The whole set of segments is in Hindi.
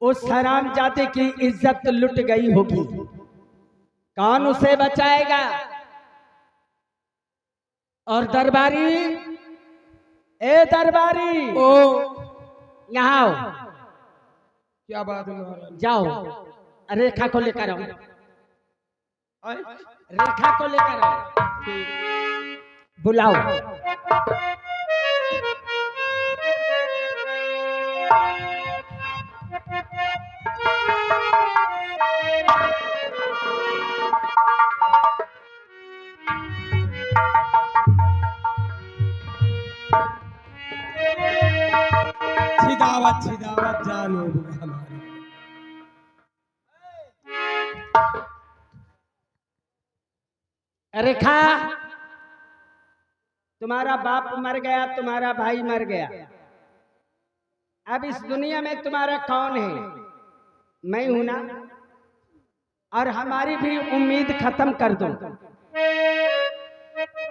उस हरामजादे की इज्जत लुट गई होगी। कौन उसे बचाएगा? और दरबारी, ए दरबारी, ओ यहाँ आओ। क्या बात है महाराज? जाओ रेखा को लेकर आओ, आए? रेखा को लेकर आओ, बुलाओ। छिदावत जान हो गई हमारी। रेखा, तुम्हारा बाप मर गया, तुम्हारा भाई मर गया, अब इस दुनिया में तुम्हारा कौन है? मैं हूं ना। और हमारी भी उम्मीद खत्म कर दो।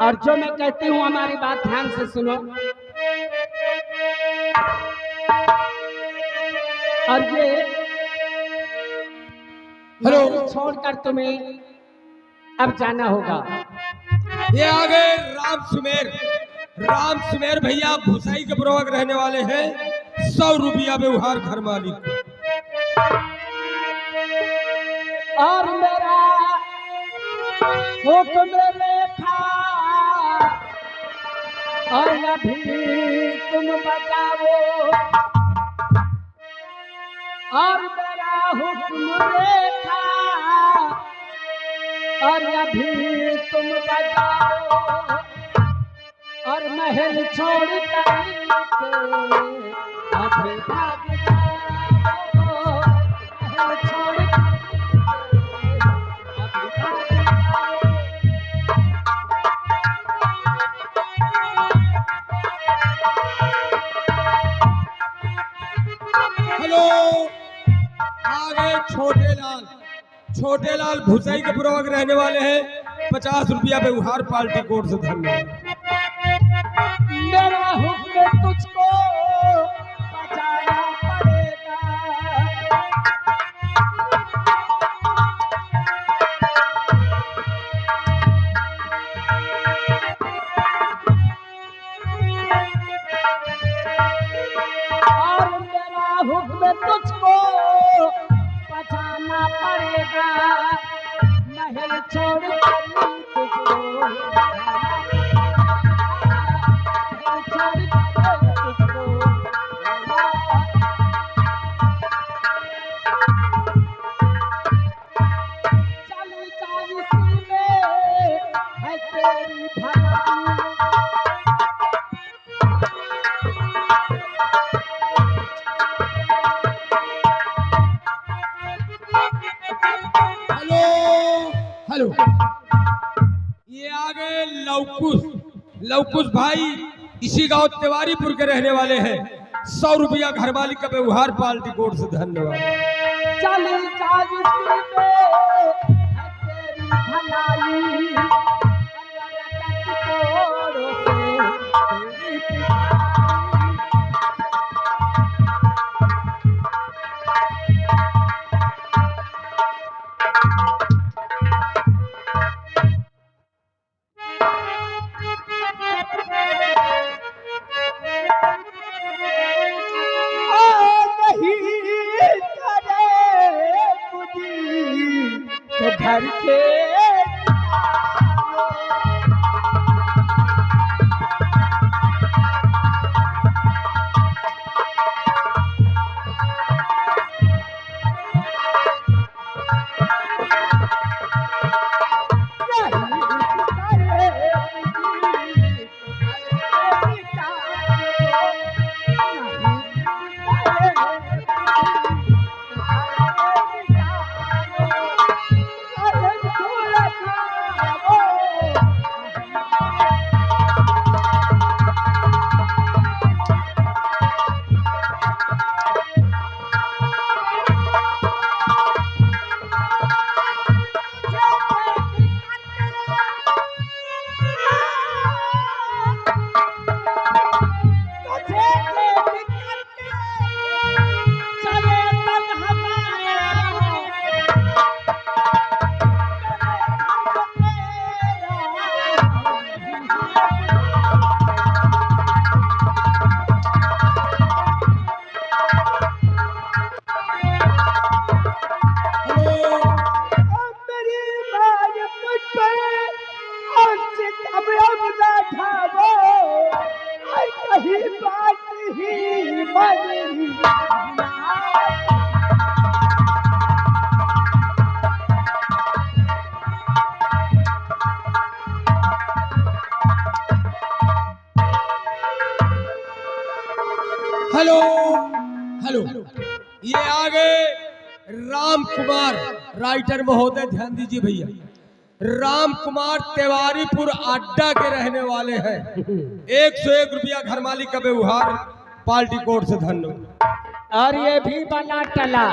और जो मैं कहती हूँ हमारी बात ध्यान से सुनो। और ये हेलो, छोड़कर तुम्हें अब जाना होगा। ये आ गए राम सुमेर भैया भुसाई के प्रवक रहने वाले हैं। 100 रुपया व्यवहार घर मालिक। और मेरा हुक्म रेखा, और अभी तुम बताओ। और मेरा हुक्म रेखा, और अभी तुम बताओ। और महल छोड़ कर अभी भाग जाओ। महल छोड़ हेलो, आ गए छोटे लाल भुसाई के प्रवक रहने वाले हैं। 50 रुपया व्यवहार पार्टी कोर्ट से धन्यवाद। मेरा हुक्म तुझको बचाना पड़ेगा। और मेरा हुक्म तुझको बचाना पड़ेगा। महल छोड़ कर तुझको हेलो, ये आ गए लवकुश भाई, इसी गांव तिवारीपुर के रहने वाले हैं। 100 रुपया घर वाली का व्यवहार पार्टी कोर्ट से धन्यवाद। घर के हेलो हेलो, ये आगे राम कुमार राइटर महोदय, ध्यान दीजिए भैया, राम कुमार तिवारीपुर अड्डा के रहने वाले हैं। 101 रुपया घर मालिक का व्यवहार पार्टी कोर्ट से, धन्यवाद। और ये भी बना टला।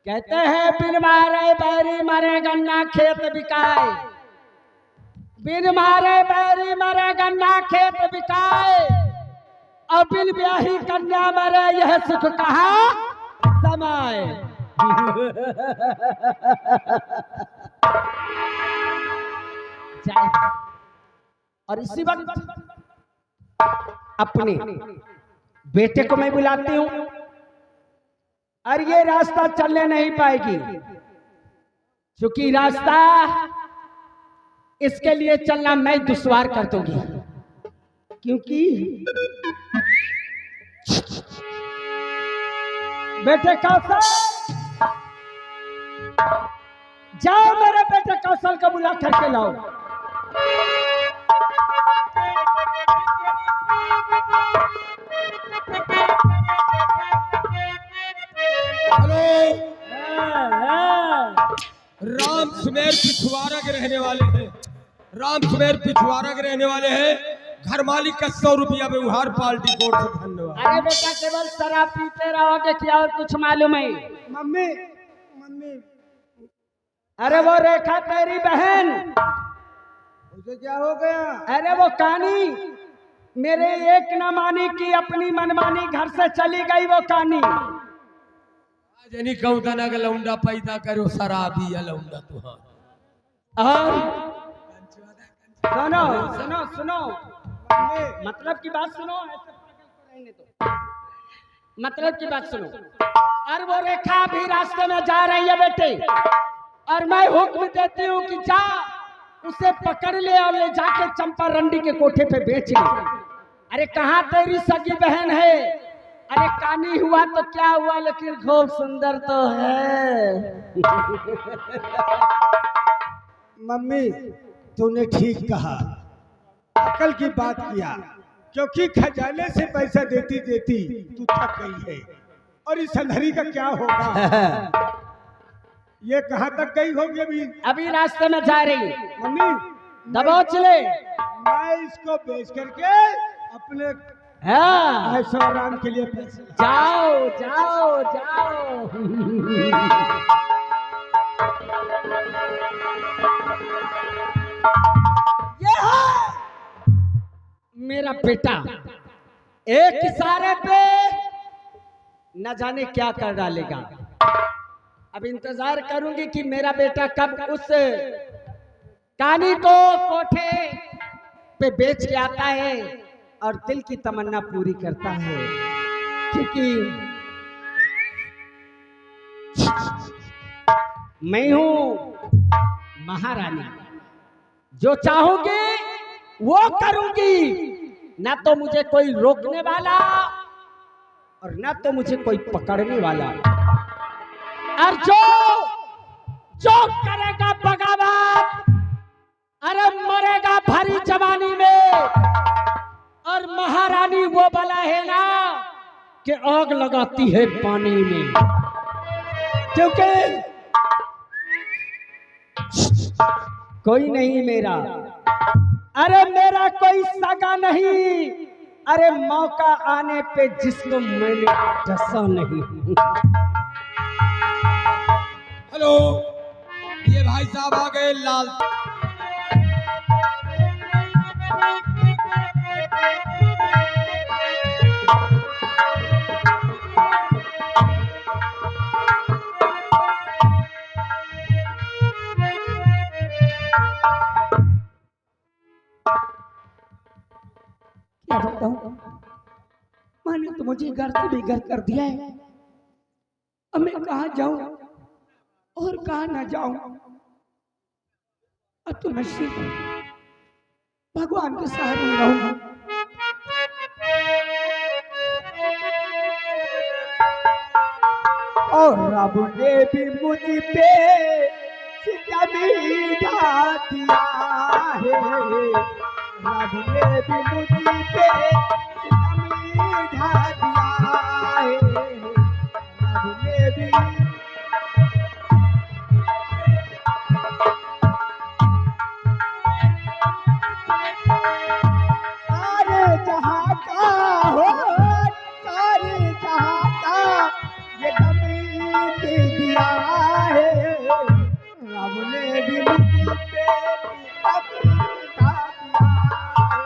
कहते हैं बिन मारे बैरी मरे गन्ना खेत बिकाए, बिन मारे बैरी मरे गन्ना खेत बिकाए, और बिन ब्याही कन्या मरे यह सुख कहाँ समाए। और इसी वक्त अपने बेटे को मैं बुलाती हूँ, और ये रास्ता चलने नहीं पाएगी, क्योंकि रास्ता इसके लिए चलना मैं दुश्वार कर दूंगी, क्योंकि बेटे कौशल, जाओ मेरे बेटे कौशल को बुला करके लाओ। हेलो, राम सुमेर पिछवाड़ा के रहने वाले हैं, राम सुमेर पिछवाड़ा के रहने वाले हैं। घर मालिक का 100 रुपया व्यवहार पार्टी कोर्ट से, धन्यवाद। अरे बेटा केवल शराब पीते रहोगे क्या और कुछ मालूम है? मम्मी मम्मी, अरे वो रेखा तेरी बहन, उसे क्या हो गया? अरे वो कानी मेरे एक न मानी की अपनी मनमानी घर से चली गई। वो कानी जनी कौतना का लौंडा पैदा करो शराबी या लौंडा तुहार। और सुनो सुनो सुनो, मतलब की बात सुनो, ऐसे पागल तो रहेंगे तो मतलब की बात सुनो। और वो रेखा भी रास्ते में जा रही है बेटे, और मैं हुक्म देती हूँ कि जा उसे पकड़ ले और ले जाके चंपा रंडी के कोठे पे बेच ले। अरे कहाँ तेरी सगी बहन है? अरे कानी हुआ तो क्या हुआ, लेकिन खूब सुंदर तो है। मम्मी तूने ठीक कहा, अकल की बात किया, क्योंकि खजाने से पैसा देती देती तू थक गई है, और इस अंधेरी का क्या होगा? ये कहाँ तक गई होगी? अभी रास्ते में जा रही। मम्मी दबोच ले। मैं इसको बेच करके अपने हाँ ऐशो आराम के लिए पैसे जाओ जाओ जाओ। ये है मेरा बेटा, एक इशारे पे न जाने क्या कर डालेगा। अब इंतजार करूंगी कि मेरा बेटा कब उस कानी को कोठे पे बेच के आता है और दिल की तमन्ना पूरी करता है, क्योंकि मैं हूं महारानी, जो चाहूंगी वो करूंगी, ना तो मुझे कोई रोकने वाला और ना तो मुझे कोई पकड़ने वाला। और जो करेगा बगावत, अरे मरेगा भरी जवानी में। और महारानी वो बला है ना कि आग लगाती है पानी में, क्योंकि कोई नहीं मेरा, अरे मेरा कोई सगा नहीं, अरे मौका आने पे जिसको मैंने डसा नहीं। हेलो, ये भाई साहब आ गए लाल। क्या बताऊं, मैंने तो मुझे घर से बेघर कर दिया है। अब मैं कहाँ जाऊं और कहाँ ना जाऊं। अब तो मैं सिर्फ भगवान के सहारे रहूंगा। और रब ने भी मुझ पे सितमी ढा दिया है, रब ने भी मुझ पे सितमी ढा दिया है, रब ने भी। सारे जहां का हो, सारे जहां का ये कमी दे दिया है, रब ने भी मुझ पे कमी ढा दिया है,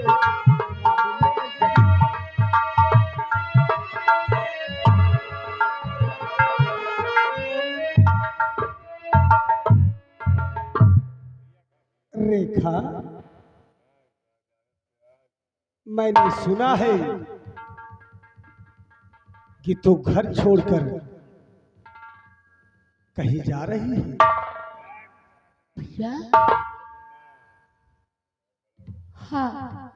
रब ने। रेखा, मैंने सुना है कि तू घर छोड़कर कहीं जा रही है। भैया हाँ,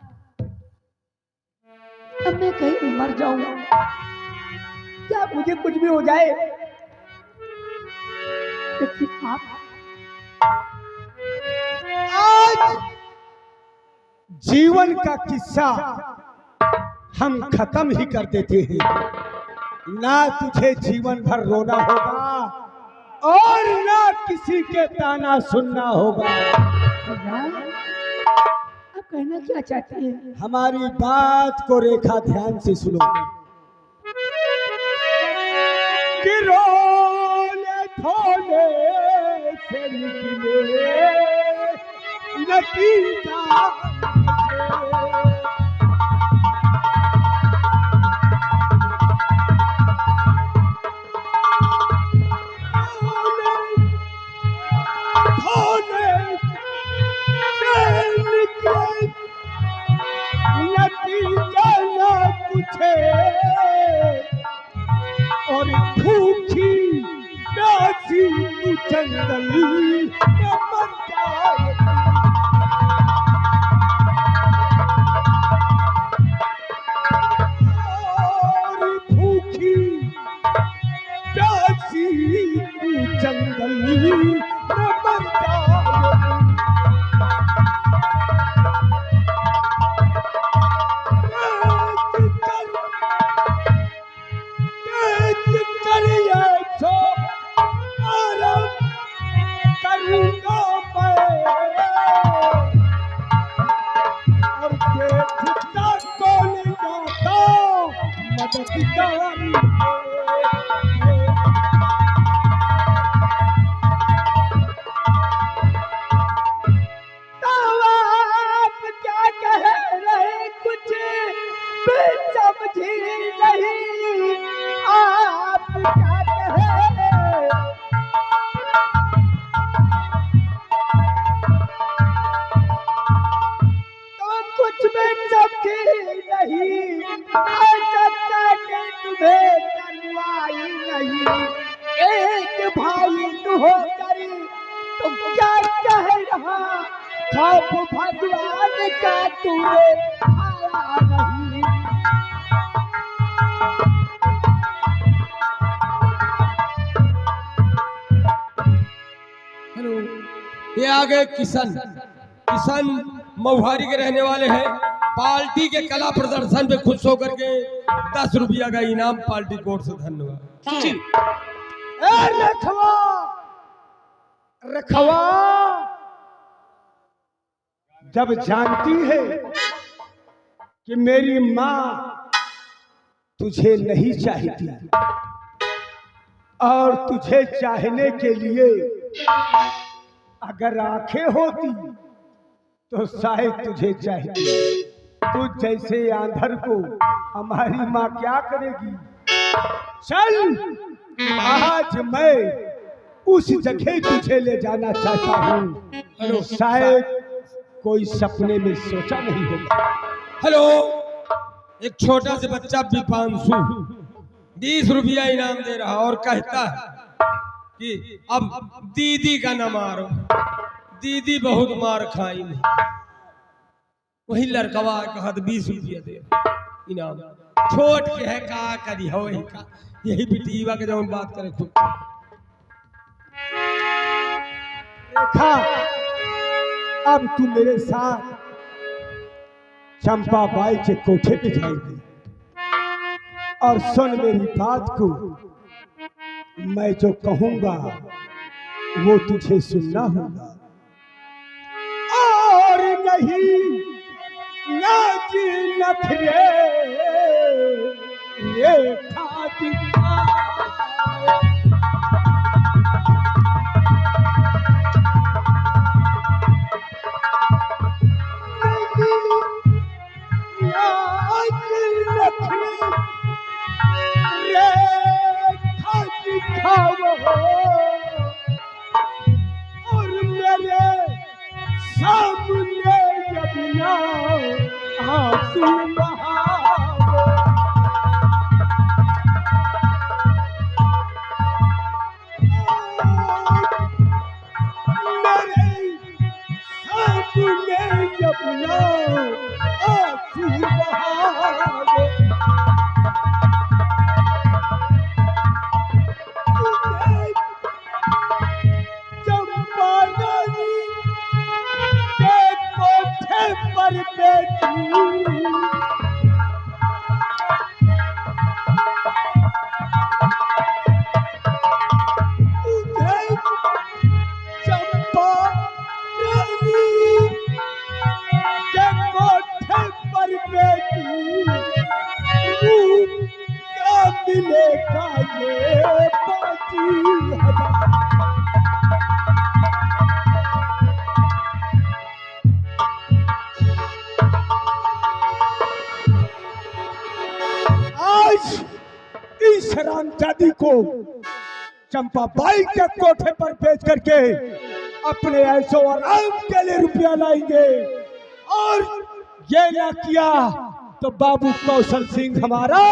अब मैं कहीं मर जाऊंगा, क्या मुझे कुछ भी हो जाए, लेकिन आप आज जीवन का किस्सा हम खत्म ही कर देते हैं। ना तुझे जीवन भर रोना होगा और ना किसी के ताना सुनना होगा। भैया आप कहना क्या चाहते हैं? हमारी बात को रेखा ध्यान से सुनो कि रोने धोने से निकले नतीजा और भूखी प्यासी तू जंगल में मर जाए। और भूखी प्यासी तू जंगल में मर जाए। एक भाई तू हो करी तो क्या कह रहा, खौफ भगवान का तूने आया नहीं। हेलो, ये आ गए किशन। किशन महुआरी के रहने वाले हैं। पार्टी के कला प्रदर्शन पे खुश होकर के 10 रुपया का इनाम पार्टी कोर्ट से। धन्यवाद। रखवा रखवा जब जानती है कि मेरी माँ तुझे नहीं चाहती और तुझे चाहने के लिए अगर आंखें होती तो शायद तुझे चाहती। तू जैसे आंधर को हमारी माँ क्या करेगी। चल आज मैं उस जगह तुझे ले जाना चाहता हूँ, शायद कोई सपने में सोचा नहीं होगा। हेलो, एक छोटा सा बच्चा विपांशु 20 रुपया इनाम दे रहा और कहता है कि अब दीदी का न मारो, दीदी बहुत मार खाई नहीं। वही लड़कवा कहा 20 रुपया दे इनाम। छोट के है का करी हो यही का यही बिटिया के जौन बात करे खूब रेखा, अब तू मेरे साथ चंपा बाई के कोठे पे जाएगी और सुन मेरी बात को। मैं जो कहूंगा वो तुझे सुनना होगा और नहीं नाची नखरे रेखा दिखा। और मेरे सामने जब ना आंसू बहाओ। मेरे सामने जब ना आंसू बहाओ। मिलेगा ये बाती आज इस हरामजादी को चंपा बाई के कोठे पर बेच करके अपने ऐसो आराम के लिए रुपया लाएंगे और ये ना किया तो बाबू कौशल सिंह हमारा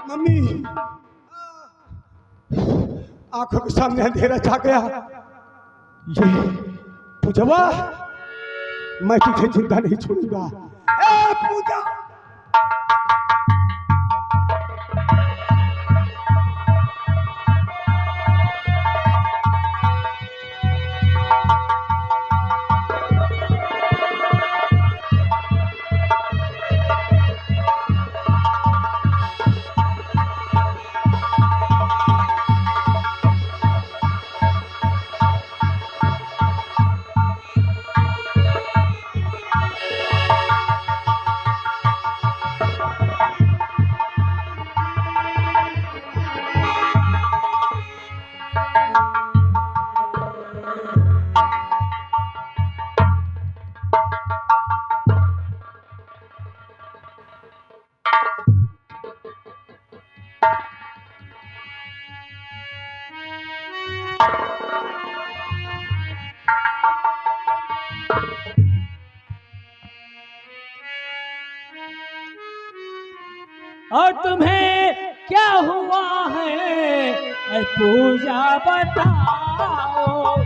मम्मी आंखों के सामने अंधेरा छा गया। ये पूजवा, मैं तुझे जिंदा नहीं छोड़ूंगा। ए पूजा, और तुम्हें क्या हुआ है पूजा बताओ।